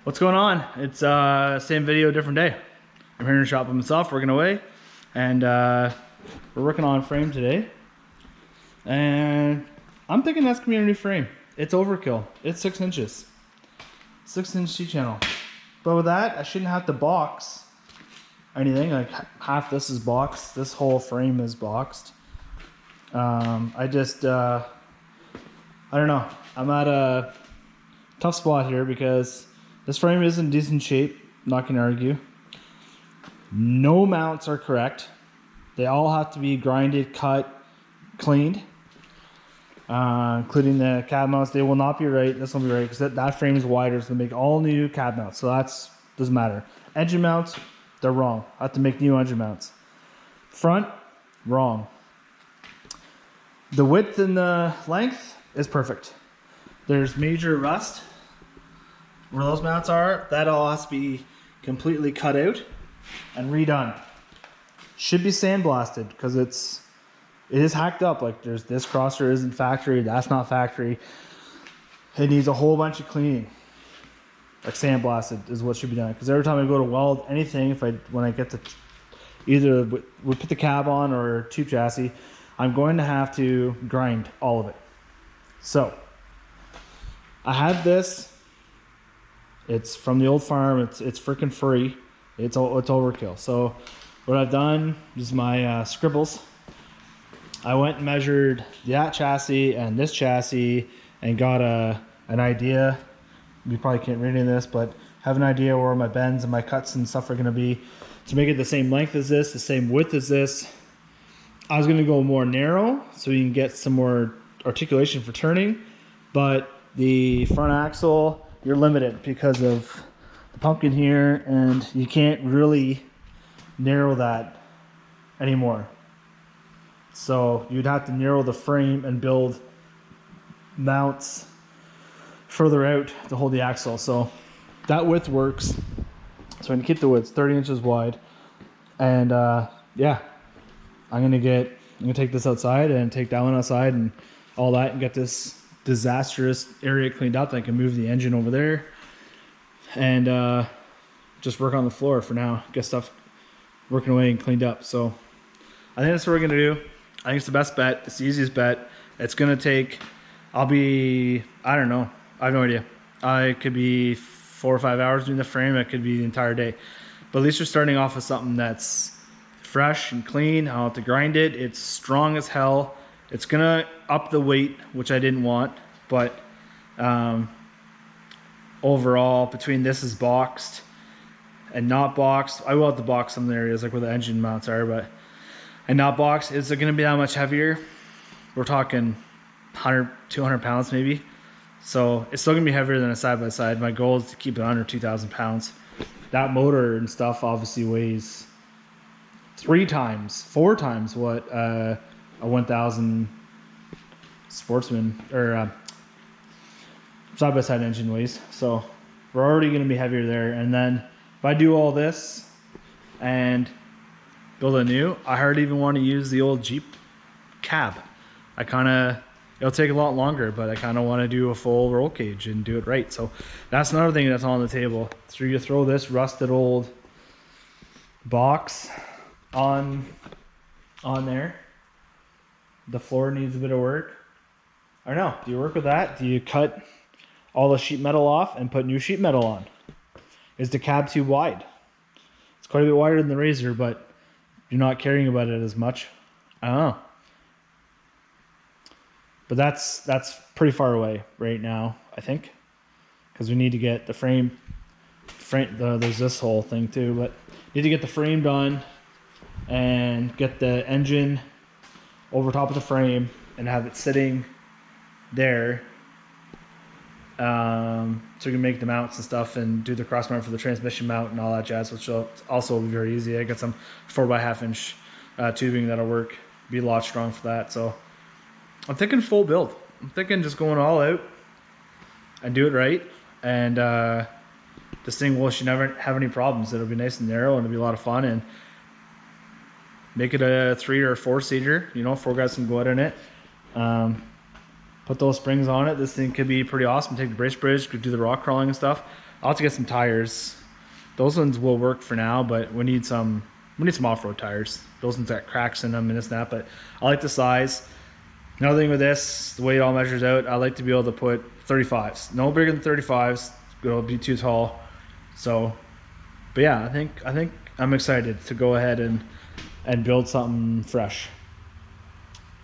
What's going on? It's same video, different day. I'm here in the shop by myself, working away, and we're working on a frame today. And I'm thinking that's gonna be a new frame. It's overkill. It's 6 inches, 6-inch C-channel. But with that, I shouldn't have to box anything. Like half this is boxed. This whole frame is boxed. I don't know. I'm at a tough spot here because this frame is in decent shape, not gonna argue. No mounts are correct. They all have to be grinded, cut, cleaned, including the cab mounts. They will not be right. This will be right because that frame is wider. It's gonna make all new cab mounts, so that's doesn't matter. Engine mounts, they're wrong. I have to make new engine mounts. Front, wrong. The width and the length is perfect. There's major rust where those mounts are. That all has to be completely cut out and redone. Should be sandblasted because it is hacked up. Like there's this crosser isn't factory, that's not factory. It needs a whole bunch of cleaning. Like sandblasted is what should be done. Because every time I go to weld anything, when I get to either we put the cab on or tube chassis, I'm going to have to grind all of it. So I have this. It's from the old farm. It's freaking free. It's overkill. So what I've done is my scribbles. I went and measured that chassis and this chassis and got an idea. You probably can't read any of this, but have an idea where my bends and my cuts and stuff are going to be to make it the same length as this, the same width as this. I was going to go more narrow so you can get some more articulation for turning, but the front axle, you're limited because of the pumpkin here, and you can't really narrow that anymore. So you'd have to narrow the frame and build mounts further out to hold the axle. So that width works. So I'm gonna keep the width 30 inches wide, and yeah, I'm gonna take this outside and take that one outside and all that and get this disastrous area cleaned up. I can move the engine over there and just work on the floor for now. Get stuff working away and cleaned up. So I think that's what we're gonna do. I think it's the best bet. It's the easiest bet. It's gonna take, I don't know. I have no idea. I could be 4 or 5 hours doing the frame. It could be the entire day. But at least you're starting off with something that's fresh and clean. I don't have to grind it. It's strong as hell. It's gonna up the weight, which I didn't want, but overall, between this is boxed and not boxed, I will have to box some areas like where the engine mounts are, but and not boxed, is it gonna be that much heavier? We're talking 100, 200 pounds maybe. So it's still gonna be heavier than a side-by-side. My goal is to keep it under 2,000 pounds. That motor and stuff obviously weighs 4 times what a 1,000 Sportsman or side-by-side engine weighs. So we're already going to be heavier there. And then if I do all this and build a new, I hardly even want to use the old Jeep cab. It'll take a lot longer, but I kind of want to do a full roll cage and do it right. So that's another thing that's on the table. So you throw this rusted old box on there. The floor needs a bit of work. I don't know. Do you work with that? Do you cut all the sheet metal off and put new sheet metal on? Is the cab too wide? It's quite a bit wider than the Razor, but you're not caring about it as much. I don't know. But that's pretty far away right now, I think, because we need to get the frame. There's this whole thing too, but need to get the frame done and get the engine over top of the frame and have it sitting there, so we can make the mounts and stuff and do the cross mount for the transmission mount and all that jazz, which will also be very easy. I got some 4x1/2 inch tubing that'll work, be a lot strong for that. So I'm thinking full build. I'm thinking just going all out and do it right, and this thing should never have any problems. It'll be nice and narrow and it'll be a lot of fun, and make it a 3 or 4 seater. 4 guys can go out in it. put those springs on it. This thing could be pretty awesome. Take the brace bridge, could do the rock crawling and stuff. I'll have to get some tires. Those ones will work for now, but we need some off-road tires. Those ones got cracks in them and this and that, but I like the size. Another thing with this, the way it all measures out, I like to be able to put 35s. No bigger than 35s. It'll be too tall. So, but yeah, I think I'm excited to go ahead and build something fresh.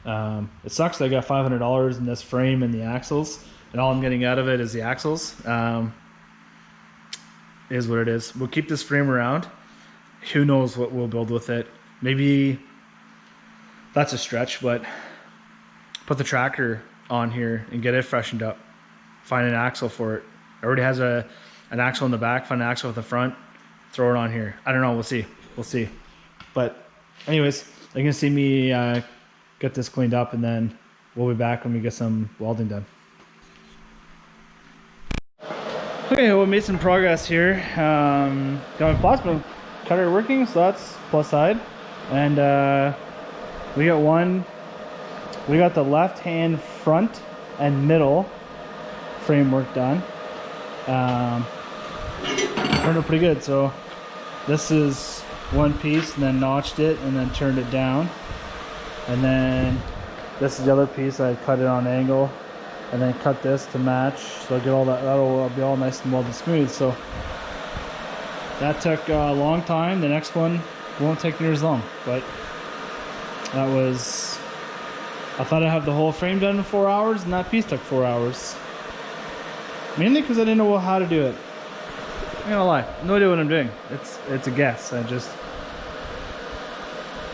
It sucks that I got $500 in this frame and the axles, and all I'm getting out of it is the axles. Is what it is. We'll keep this frame around. Who knows what we'll build with it. Maybe that's a stretch, but put the tractor on here and get it freshened up. Find an axle for it. It already has an axle in the back, find an axle at the front, throw it on here. I don't know, we'll see. We'll see. But anyways, you're gonna see me get this cleaned up, and then we'll be back when we get some welding done. Okay, well, we made some progress here. Got my plasma cutter working, so that's plus side. And we got the left hand front and middle framework done. Turned out pretty good. So this is one piece, and then notched it and then turned it down. And then this is the other piece. I cut it on angle and then cut this to match, so I'll get all that. That'll be all nice and welded smooth. So that took a long time. The next one won't take near as long, but that was, I thought I'd have the whole frame done in 4 hours, and that piece took 4 hours. Mainly because I didn't know how to do it. I'm not gonna lie, no idea what I'm doing. It's a guess.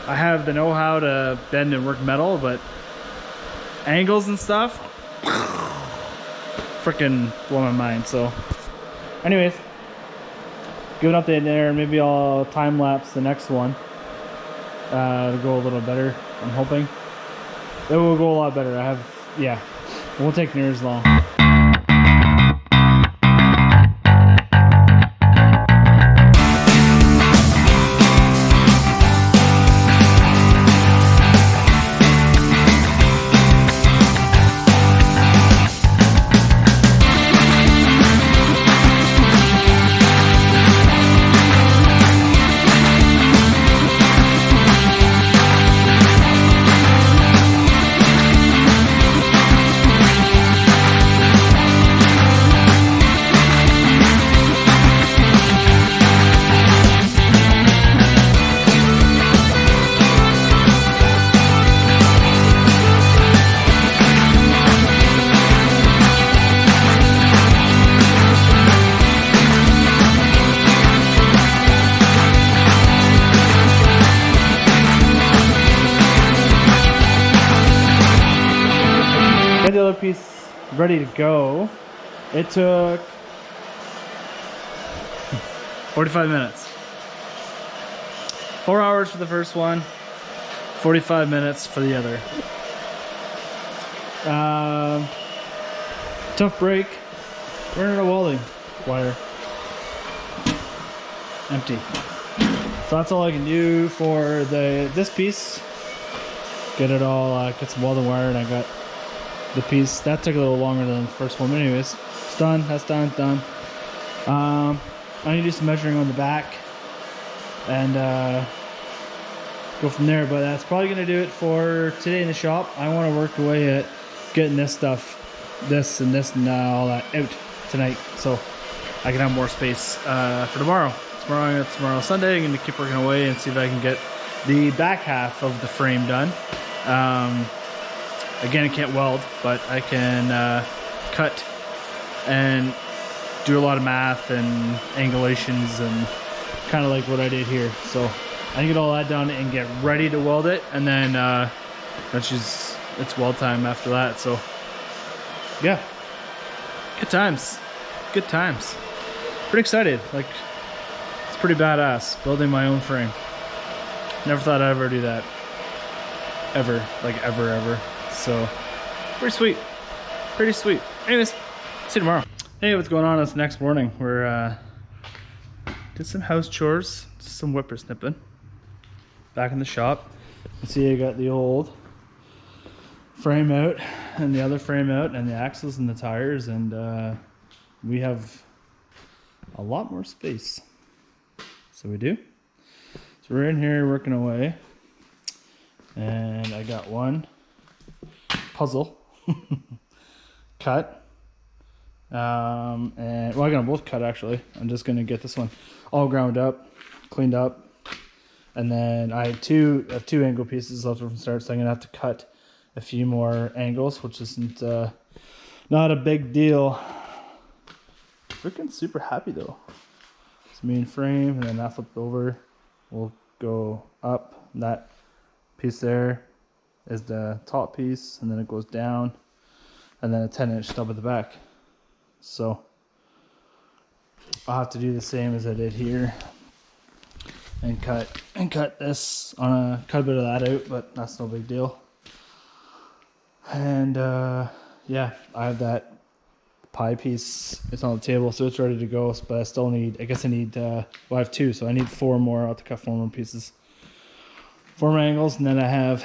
I have the know-how to bend and work metal, but angles and stuff, freaking blow my mind. So anyways, give an update there. Maybe I'll time lapse the next one to go a little better. I'm hoping it will go a lot better. Yeah, it won't take near as long. Got the other piece ready to go. It took 45 minutes. 4 hours for the first one, 45 minutes for the other. Tough break. Running a welding wire. Empty. So that's all I can do for this piece. Get it all, get some welding wire, and I got the piece. That took a little longer than the first one, but anyways, it's done. That's done. I need to do some measuring on the back and go from there, but that's probably going to do it for today in the shop. I want to work away at getting this stuff, this and all that out tonight, so I can have more space for tomorrow. Tomorrow's Sunday. I'm going to keep working away and see if I can get the back half of the frame done. Again, I can't weld, but I can cut and do a lot of math and angulations and kind of like what I did here. So I can get all that done and get ready to weld it, and then it's weld time after that. So yeah, good times. Pretty excited. Like, it's pretty badass building my own frame. Never thought I'd ever do that. Ever. So pretty sweet. Anyways, see you tomorrow. Hey, what's going on? It's next morning. We're did some house chores, some whipper snipping. Back in the shop. You see, I got the old frame out and the other frame out and the axles and the tires, and we have a lot more space. So we do. So we're in here working away, and I got one puzzle cut, and well, I got them both cut actually. I'm just gonna get this one all ground up, cleaned up, and then I have two angle pieces left from the start, so I'm gonna have to cut a few more angles, which isn't not a big deal. Freaking super happy though. It's main frame, and then that flipped over will go up. That piece there is the top piece, and then it goes down, and then a 10-inch stub at the back. So I'll have to do the same as I did here and cut this on cut a bit of that out, but that's no big deal. And yeah, I have that pie piece. It's on the table, so it's ready to go, but I still need, I need well, I have two, so I need 4 more. I'll have to cut 4 more pieces, 4 more angles, and then I have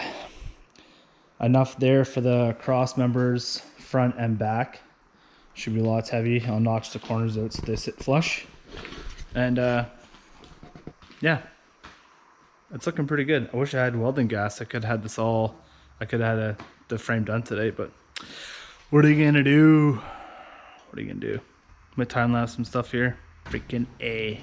enough there for the cross members front and back. Should be lots heavy. I'll notch the corners out so they sit flush, and yeah, it's looking pretty good. I wish I had welding gas. I could have had this all, I could have had the frame done today, but what are you gonna do? What are you gonna do? I'm gonna time lapse some stuff here. Freaking A.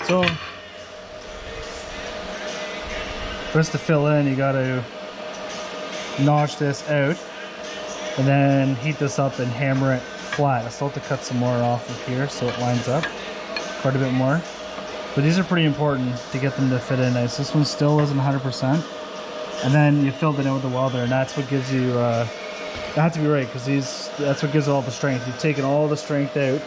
So first, to fill in, you gotta notch this out and then heat this up and hammer it flat. I still have to cut some more off of here so it lines up quite a bit more, but these are pretty important to get them to fit in nice. This one still isn't 100%, and then you filled it in with the welder, and that's what gives you that has to be right, because that's what gives it all the strength. You've taken all the strength out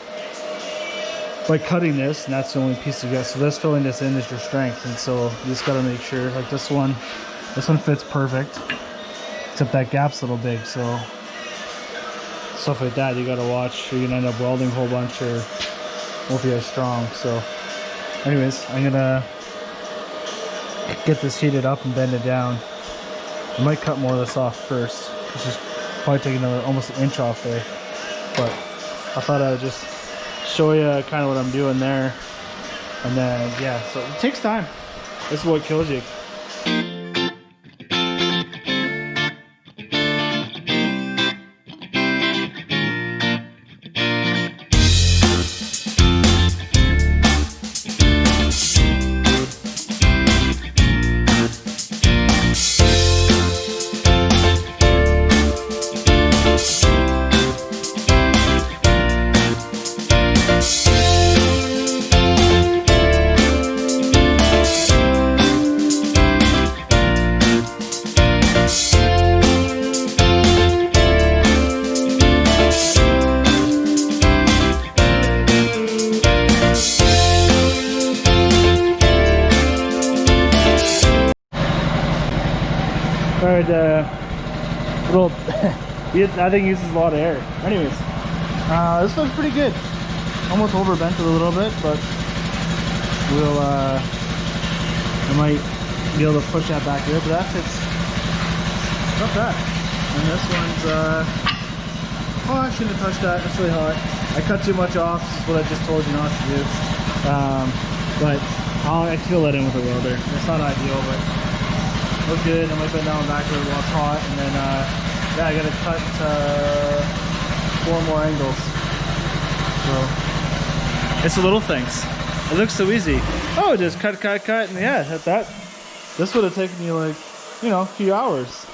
by cutting this, and that's the only piece you get. So this, filling this in, is your strength, and so you just got to make sure, like this one fits perfect, except that gap's a little big, so stuff like that you got to watch, or you're gonna end up welding a whole bunch, or won't be as strong. So anyways, I'm gonna get this heated up and bend it down. I might cut more of this off first, which is probably take another almost an inch off there, but I thought I would just show you kind of what I'm doing there. And then yeah, so it takes time. This is what kills you. Alright, little, I think it uses a lot of air. Anyways, this looks pretty good. Almost overbent it a little bit, but we'll, I might be able to push that back here, but that fits not bad. And this one's, oh, I shouldn't have touched that, it's really hot. I cut too much off, this is what I just told you not to do. But I feel let in with the welder. It's not ideal, but we're good. I might bend down backward while it's hot, and then yeah, I gotta cut 4 more angles. So it's the little things. It looks so easy. Oh, just cut, and yeah, this would have taken you like, you know, a few hours.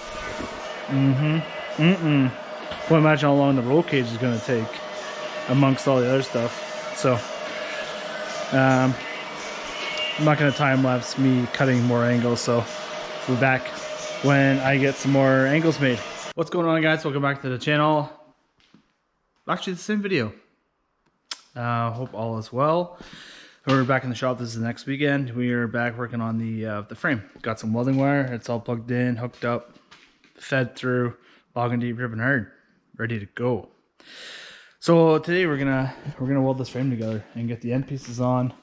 Well, imagine how long the roll cage is gonna take amongst all the other stuff. So I'm not gonna time lapse me cutting more angles, so we'll be back when I get some more angles made. What's going on, guys? Welcome back to the channel. Actually, the same video. Hope all is well. We're back in the shop. This is the next weekend. We are back working on the frame. Got some welding wire. It's all plugged in, hooked up, fed through, logging deep, ripping hard, ready to go. So today we're gonna weld this frame together and get the end pieces on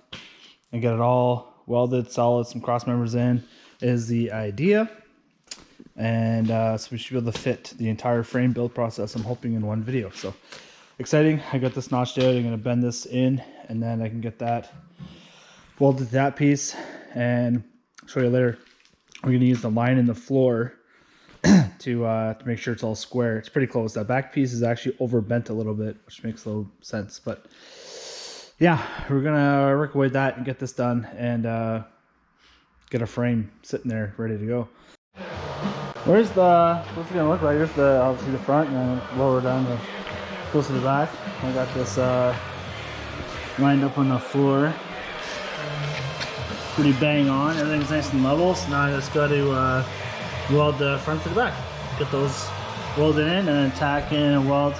and get it all welded solid. Some cross members in is the idea, and so we should be able to fit the entire frame build process, I'm hoping, in one video. So exciting. I got this notched out. I'm gonna bend this in, and then I can get that welded to that piece and show you later. We're gonna use the line in the floor to make sure it's all square. It's pretty close. That back piece is actually over bent a little bit, which makes a little sense. But yeah, we're gonna work away that and get this done, and get a frame sitting there ready to go. What's it gonna look like? Here's obviously the front, and then lower down to close to the back. I got this lined up on the floor, pretty bang on. Everything's nice and level. So now I just got to weld the front to the back. Get those welded in, and then tack in and weld.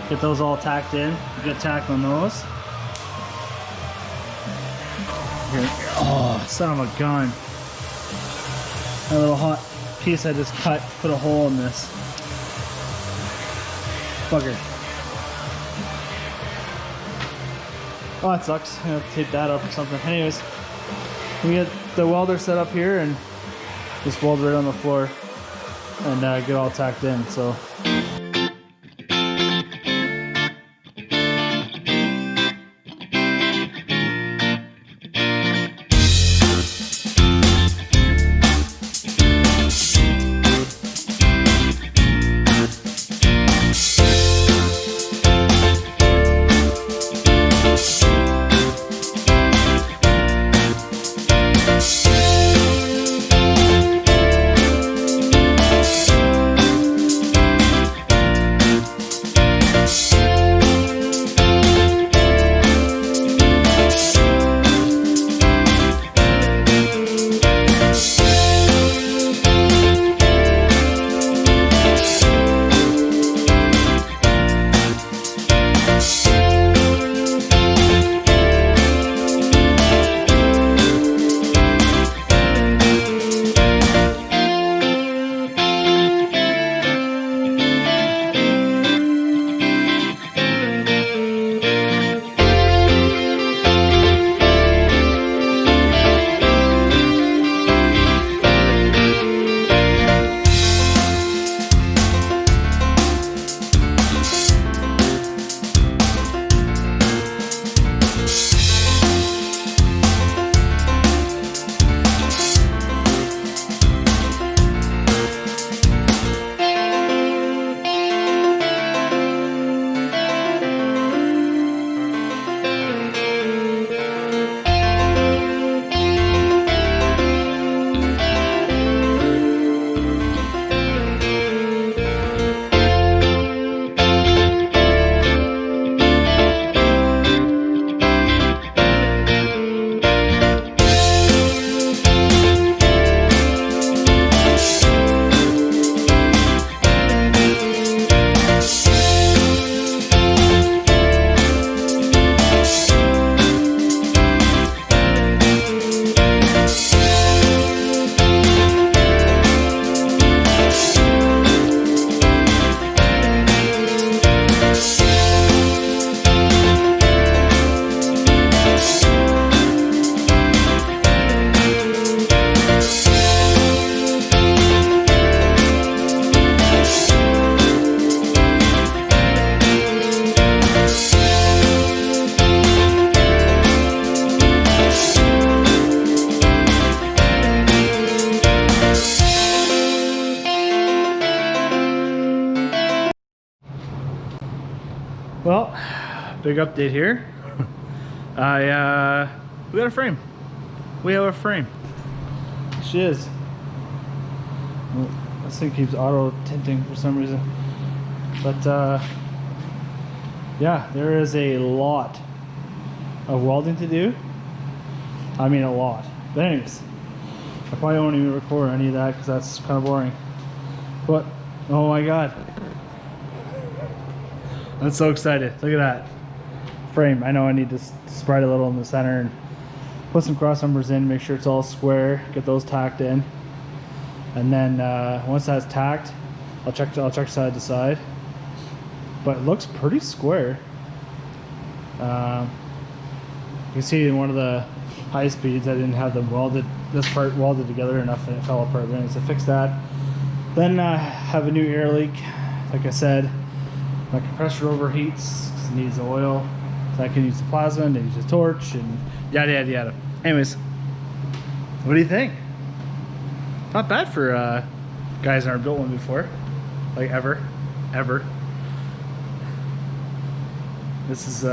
Get those all tacked in. Get tack on those. Here. Oh, son of a gun! A little hot piece I just cut. Put a hole in this bugger. Oh, that sucks. I have to tape that up or something. Anyways, we get the welder set up here and just weld right on the floor and get all tacked in. So big update here. We got a frame. We have a frame. She is. Well, this thing keeps auto tinting for some reason. But yeah, there is a lot of welding to do. I mean, a lot. But anyways, I probably won't even record any of that because that's kind of boring. But oh my god, I'm so excited. Look at that frame. I know I need to spread a little in the center and put some cross members in, make sure it's all square, get those tacked in, and then once that's tacked, I'll check side to side. But it looks pretty square. You can see in one of the high speeds I didn't have them this part welded together enough, and it fell apart. But anyways, I fixed that. Then I have a new air leak. Like I said, my compressor overheats because it needs oil. So I can use the plasma and use the torch and yada yada yada. Anyways, what do you think? Not bad for guys that aren't built one before, like ever. This is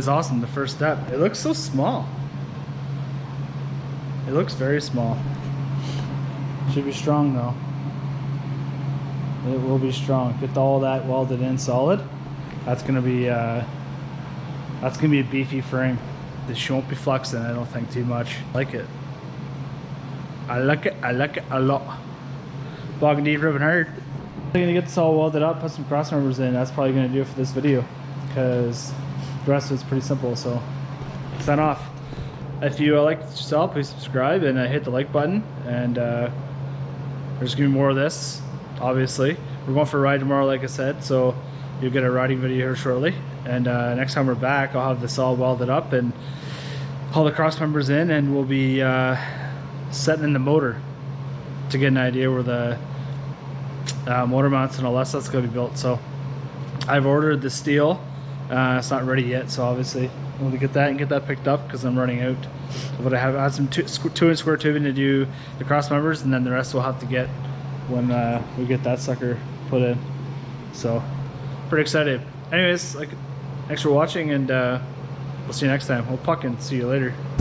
awesome. The first step. It looks so small. It looks very small. Should be strong though. It will be strong. Get all that welded in solid. That's gonna be a beefy frame. This won't be flexing, I don't think, too much. I like it. I like it a lot. Bogging deep, ripping hard. I'm gonna get this all welded up, put some cross members in. That's probably gonna do it for this video because the rest of it's pretty simple. So sign off. If you like this yourself, please subscribe and hit the like button. And there's gonna be more of this, obviously. We're going for a ride tomorrow, like I said, so you'll get a riding video here shortly. And next time we're back, I'll have this all welded up and all the cross members in, and we'll be setting in the motor to get an idea where the motor mounts and all that stuff's gonna be built. So I've ordered the steel. It's not ready yet, so obviously I want to get that picked up because I'm running out. But I have some 2-inch square tubing to do the cross members, and then the rest we'll have to get when we get that sucker put in. So pretty excited. Anyways, thanks for watching, and we'll see you next time. We'll puck and see you later.